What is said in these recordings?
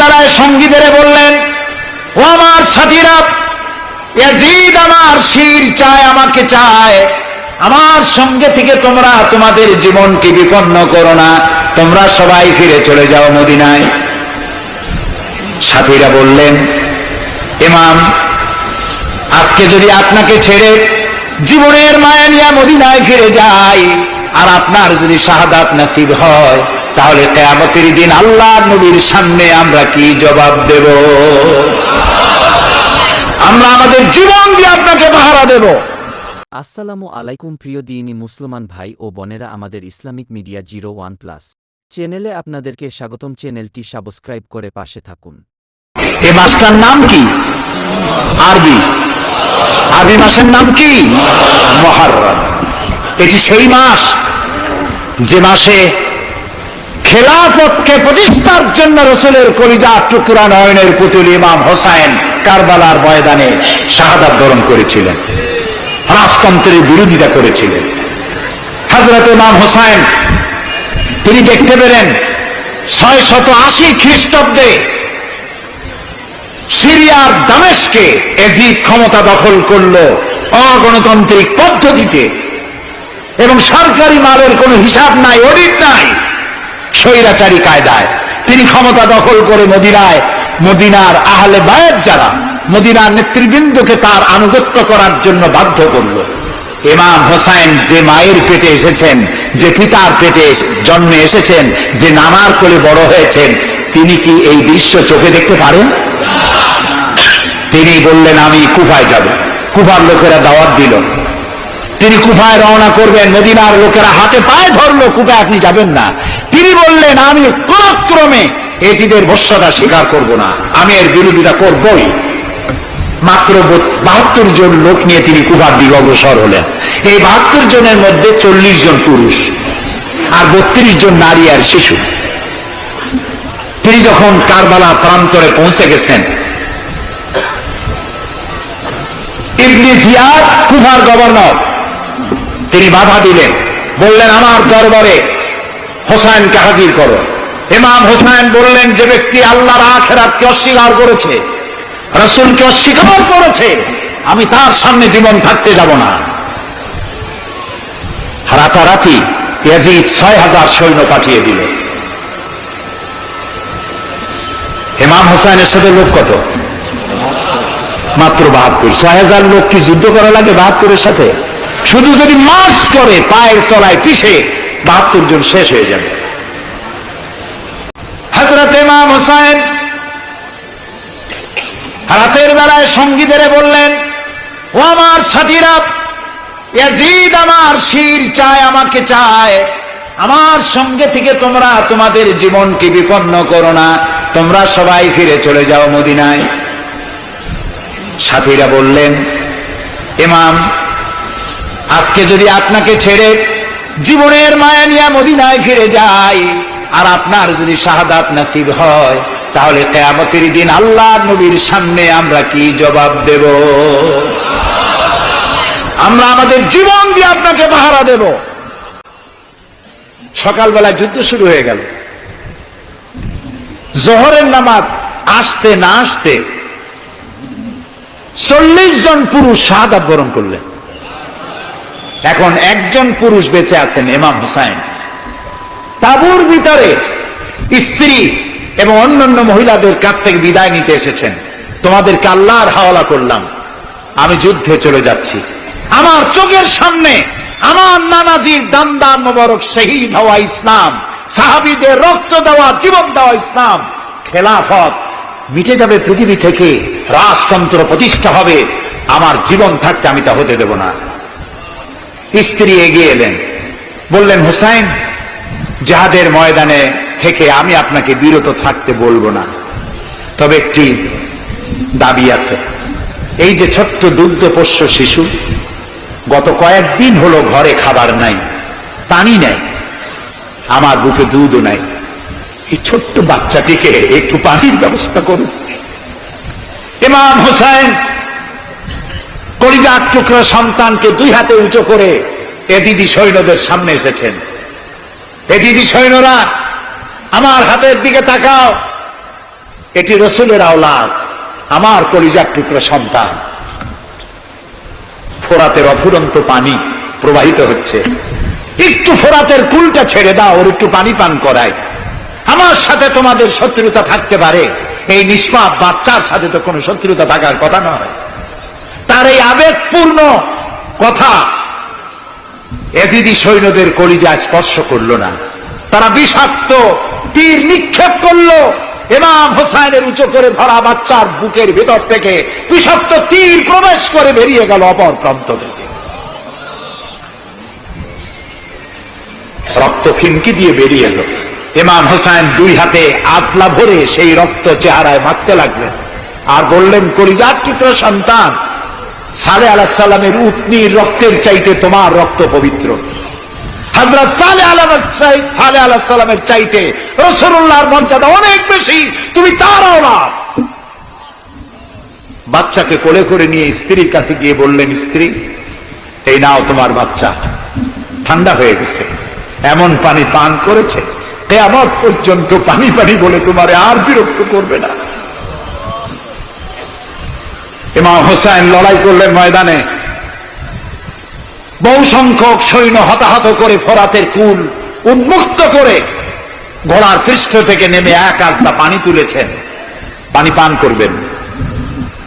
বেলায় সঙ্গীদের বললেন, ও আমার সাথীরা, ইয়াজিদ আমার শির চায়, আমাকে চায়, আমার সঙ্গে থেকে তোমরা তোমাদের জীবনকে বিপন্ন করো না, তোমরা সবাই ফিরে চলে যাও মদিনায়। সাথীরা বললেন, ইমাম, আজকে যদি আপনাকে ছেড়ে জীবনের মায়া নিয়ে মদিনায় ফিরে যাই, আর আপনার যদি শাহাদাত নসিব হয়, তাহলে কিয়ামতের দিন আল্লাহর নবীর সামনে আমরা কি জবাব দেব? আমরা আমাদের জীবন দিয়ে আপনাকে পাহারা দেব। আসসালামু আলাইকুম প্রিয় দিনী মুসলমান ভাই ও বোনেরা, আমাদের ইসলামিক মিডিয়া 01+ চ্যানেলে আপনাদেরকে স্বাগতম। চ্যানেলটি সাবস্ক্রাইব করে পাশে থাকুন। এই মাসটার নাম কি? আরবি মাসের নাম কি? মুহররম। এটি সেই মাস যে মাসে খেলাফতকে প্রতিষ্ঠার জন্য রাসূলের কলিজার টুকরা নয়নের পুতুল ইমাম হোসেন কারবালার ময়দানে শাহাদাত বরণ করেছিলেন, রাজতন্ত্রের বিরোধিতা করেছিলেন। হযরত ইমাম হোসেন তিনি দেখতে পেলেন 680 খ্রিস্টাব্দে সিরিয়ার দামেস্কে ইয়াজিদ ক্ষমতা দখল করলো অগণতান্ত্রিক পদ্ধতিতে, এবং সরকারি মালের কোনো হিসাব নাই, অডিট নাই, স্বৈরাচারী কায়দায় তিনি ক্ষমতা দখল করে মদিনার আহলে বায়াত যারা মদিনার নেতৃবৃন্দকে তার আনুগত্য করার জন্য বাধ্য করলো। ইমাম হোসেন যে মায়ের পেটে এসেছেন, যে পিতার পেটে জন্মে এসেছেন, যে নানার কোলে বড় হয়েছেন, তিনি কি এই দৃশ্য চোখে দেখতে পারেন? তিনি বললেন, আমি কুফায় যাব। কুফার লোকেরা দাওয়াত দিল, তিনি কুফায় রওনা করবেন। মদিনার লোকেরা হাতে পায়ে ধরলো, কুফায় আপনি যাবেন না। তিনি বললেন, আমি কোন ক্রমে ইয়াজিদের বশ্যতা স্বীকার করব না, আমি এর বিরোধিতা করবই। মাত্র 72 জন লোক নিয়ে তিনি কুফার দিকে অগ্রসর হলেন। এই 72 জনের মধ্যে 40 জন পুরুষ আর 32 জন নারী আর শিশু। তিনি যখন কারবালা প্রান্তরে পৌঁছে গেছেন, ইবনে জিয়াদ কুফার গভর্নর, তিনি বাধা দিলেন, বললেন, আমার দরবারে হোসেনকে হাজির করো। ইমাম হোসেন বললেন, যে ব্যক্তি আল্লাহর আখিরাতকে অস্বীকার করেছে, রাসূলকে অস্বীকার করেছে, আমি তার সামনে জীবন থাকতে যাব না। রাতারাতি ইয়াজিদ 6000 সৈন্য পাঠিয়ে দিল। ইমাম হোসেনের সাথে লোক কত? মাত্র 72। 6000 লোক কি যুদ্ধ করা লাগে 72-এর সাথে? শুধু যদি মার্চ করে পায়ের তলায় পিছে 72 জন শেষ হয়ে যাবে। হযরত ইমাম হোসেন রাতের বেলায় সঙ্গীদের বললেন, ও আমার সাথীরা, ইয়াজিদ আমার শির চায়, আমাকে চায়, আমার সঙ্গে থেকে তোমরা তোমাদের জীবনকে বিপন্ন করো না, তোমরা সবাই ফিরে চলে যাও মদিনায়। সাথীরা বললেন, ইমাম, আজকে যদি আপনাকে ছেড়ে জীবনের মায়া নিয়ে মদিনায় ফিরে যাই, আর আপনার যদি শাহাদাত নসিব হয়, তাহলে কিয়ামতের দিন আল্লাহর নবীর সামনে আমরা কি জবাব দেব? আমরা আমাদের জীবন দিয়ে আপনাকে পাহারা দেব। সকালবেলা যুদ্ধ শুরু হয়ে গেল। জোহরের নামাজ আসতে না আসতে 40 জন পুরুষ শাহাদাত বরণ করলেন। এখন একজন পুরুষ বেঁচে আছেন, ইমাম হোসেন। তাঁবুর ভিতরে স্ত্রী এবং অন্যান্য মহিলাদের কাছ থেকে বিদায় নিতে এসেছেন। তোমাদেরকে আল্লাহর হাওয়ালা করলাম, আমি যুদ্ধে চলে যাচ্ছি। আমার চোখের সামনে আমার নানাজির দান মোবারক শহীদ হওয়া ইসলাম, সাহাবীদের রক্ত দেওয়া, জীবন দেওয়া ইসলাম, খেলাফত মিটে যাবে পৃথিবী থেকে, রাজতন্ত্র প্রতিষ্ঠা হবে। আমার জীবন থাকতে আমি তা হতে দেব না। স্ত্রী এগিয়ে এলেন, বললেন, হোসেন, জিহাদের ময়দানে থেকে আমি আপনাকে বিরত থাকতে বলবো না, তবে একটি দাবি আছে। এই যে ছোট্ট দুগ্ধপোষ্য শিশু, গত কয়েকদিন হলো ঘরে খাবার নাই, পানি নাই, আমার বুকে দুধও নাই, এই ছোট্ট বাচ্চাটিকে একটু পানির ব্যবস্থা করুন। ইমাম হোসেন কলিজার টুকরা সন্তানকে 2 হাতে উঁচু করে ইয়াজিদি সৈন্যদের সামনে এসেছেন। ইয়াজিদি সৈন্যরা, আমার হাতের দিকে তাকাও। এটি রসুলের আওলাদ, আমার কলিজার টুকরা সন্তান। ফোরাতের অফুরন্ত পানি প্রবাহিত হচ্ছে, একটু ফোরাতের কুলটা ছেড়ে দাও, ওর একটু পানি পান করাই। আমার সাথে তোমাদের শত্রুতা থাকতে পারে, এই নিষ্পাপ বাচ্চার সাথে তো কোনো শত্রুতা থাকার কথা নয়। তার এই আবেগপূর্ণ কথা এজিদি সৈন্যদের কলিজা স্পর্শ করল না। তারা বিষাক্ত তীর নিক্ষেপ করলো। ইমাম হোসাইনের উঁচু করে ধরা বাচ্চার বুকের ভিতর থেকে বিষাক্ত তীর প্রবেশ করে বেরিয়ে গেল অপর প্রান্ত থেকে। রক্ত ফিনকি দিয়ে বেরিয়ে এলো। ইমাম হোসাইন দুই হাতে আসলা ভরে সেই রক্ত চেহারায় মাখতে লাগলেন আর বললেন, কলিজার টুকরা সন্তান, সালেহ আলাইহিস সালামের উটনির রক্তের চাইতে তোমার রক্ত পবিত্র। হযরত সালেহ আলাইহিস সালামের চাইতে রাসূলুল্লাহর মর্যাদা অনেক বেশি, তুমি তার আওলাদ। বাচ্চাকে কোলে করে নিয়ে স্ত্রীর কাছে গিয়ে বললেন, স্ত্রী, এই নাও তোমার বাচ্চা, ঠান্ডা হয়ে গেছে, এমন পানি পান করেছে কিয়ামত পর্যন্ত পানি পানি বলে তোমারে আর বিরক্ত করবে না। ইমাম হোসেন লড়াই করলেন ময়দানে, বহু সংখ্যক সৈন্য হতাহত করে ফোরাতের কুল উন্মুক্ত করে ঘোড়ার পৃষ্ঠ থেকে নেমে এক আস্তা পানি তুলেছেন, পানি পান করবেন।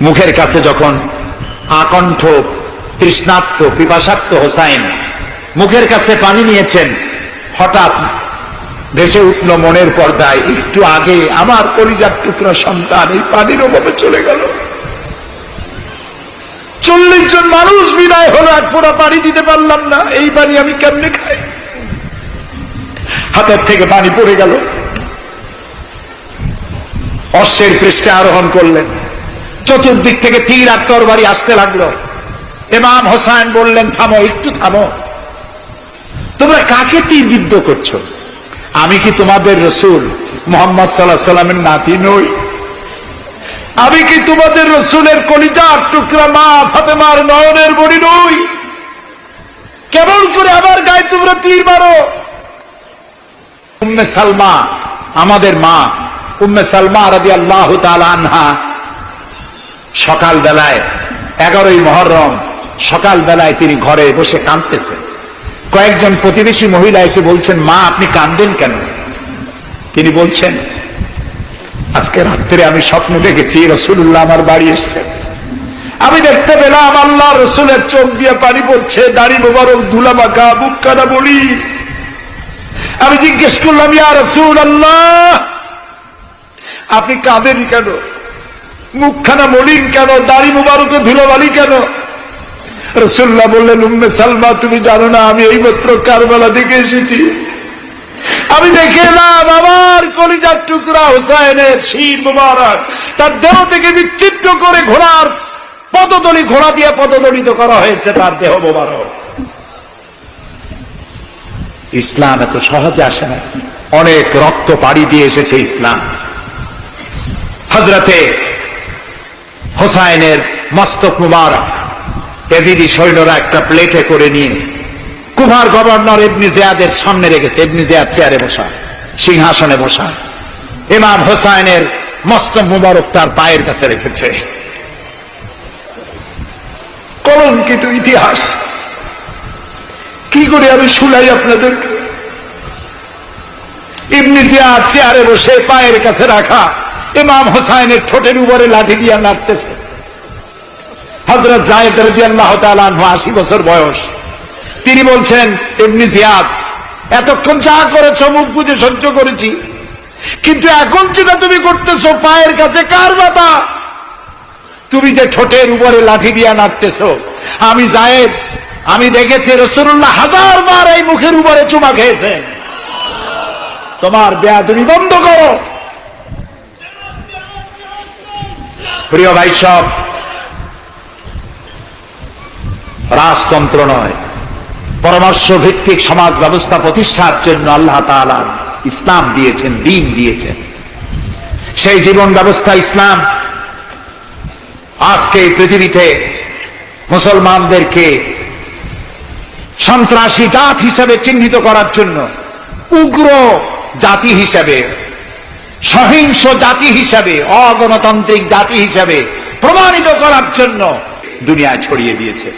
মুখের কাছে যখন আকণ্ঠ তৃষ্ণার্ত পিপাসার্ত হোসাইন মুখের কাছে পানি নিয়েছেন, হঠাৎ ভেসে উঠল মনের পর্দায়, একটু আগে আমার কলিজার টুকরা সন্তান এই পানির অভাবে চলে গেল। 40 জন মানুষ বিদায় হলো, এক ফোঁটা পানি দিতে পারলাম না, এই পানি আমি কেমনে খাই? হাতের থেকে পানি পড়ে গেল। অশ্বের পৃষ্ঠে আরোহণ করলেন, চতুর্দিক থেকে তীর আর তরবারি আসতে লাগলো। ইমাম হোসাইন বললেন, থামো, একটু থামো, তোমরা কাকে তীরবিদ্ধ করছো? আমি কি তোমাদের রসুল মুহাম্মদ সাল্লাল্লাহু আলাইহি সাল্লামের নাতি নই? আমি কি তোমাদের রসুলের কলিজার টুকরা মা ফাতেমার নয়নের মণি নই? কেমন করে আমার গায়ে তোমরা তীর মারো? উম্মে সালমা, আমাদের মা উম্মে সালমা রাদিয়াল্লাহু তাআলা আনহা, সকাল বেলায় 11ই মুহররম সকাল বেলায় তিনি ঘরে বসে কাঁদতেছেন। কয়েকজন প্রতিবেশী মহিলা এসে বলছেন, মা আপনি কাঁদেন কেন? তিনি বলছেন, আজকে রাত্রে আমি স্বপ্ন দেখেছি রাসূলুল্লাহ আমার বাড়ি এসেছেন। আমি দেখতে পেলাম আল্লাহ রসুলের চোখ দিয়ে পানি পড়ছে, দাড়ি মোবারক ধুলা মাখা, বুক কাটা বলি। আমি জিজ্ঞেস করলাম, ইয়া রাসূলুল্লাহ, আপনি কাঁদেন কেন? মুখখানা মলিন কেন? দাড়ি মোবারকে ধুলোবালি কেন? রাসূলুল্লাহ বললেন, উম্মে সালমা, তুমি জানো না আমি এইমাত্র কারবালা থেকে এসেছি। আমি দেখে এলাম আমার কলিজার টুকরা হোসাইনের শির মোবারক তার দেহ থেকে বিচ্ছিন্ন করে ঘোড়ার পদতলি, ঘোড়া দিয়ে পদদলিত করা হয়েছে তার দেহ মোবারক। ইসলাম এত সহজে আসে না, অনেক রক্ত পাড়ি দিয়ে এসেছে ইসলাম। হযরতে হোসাইনের মস্তক মুবারক এজিদি সৈন্যরা একটা প্লেটে করে নিয়ে কুফার গভর্নর ইবনে জিয়াদের সামনে রেখেছে। ইবনে জিয়াদ চেয়ারে বসা, সিংহাসনে বসা, ইমাম হোসাইনের মস্তক মুবারক তার পায়ের কাছে রেখেছে। কলঙ্কিত ইতিহাস, কি করে আমি শুনাই আপনাদেরকে? ইবনে জিয়াদ চেয়ারে বসে পায়ের কাছে রাখা ইমাম হোসাইনের ঠোঁটের উপরে লাঠি দিয়ে নাড়তেছে। হযরত যায়েদ রাদিয়াল্লাহু তাআলা আনহু 80 বছর বয়স, তিনি বলছেন, ইবনে জিয়াদ, এতক্ষণ যা করেছ মুখ বুঝে সহ্য করেছি, কিন্তু এখন যেটা তুমি করতেছো পায়ের কাছে কার ব্যথা? তুমি যে ঠোঁটের উপরে লাঠি দিয়া নাড়তেছ, আমি যায়েদ, আমি দেখেছি রাসূলুল্লাহ 1000 বার এই মুখের উপরে চুমা খেয়েছেন। তোমার বেয়াদবি বন্ধ করো। প্রিয় ভাই সব, রাজতন্ত্র নয়, পরামর্শ ভিত্তিক সমাজ ব্যবস্থা প্রতিষ্ঠার জন্য আল্লাহ তাআলা ইসলাম দিয়েছেন, দ্বীন দিয়েছেন। সেই জীবন ব্যবস্থা ইসলাম আজকে এই পৃথিবীতে মুসলমানদেরকে সন্ত্রাসী জাত হিসেবে চিহ্নিত করার জন্য, উগ্র জাতি হিসেবে সহিংস জাতি হিসাবে, অগণতান্ত্রিক জাতি হিসাবে প্রমাণিত করার জন্য দুনিয়ায় ছড়িয়ে দিয়েছে।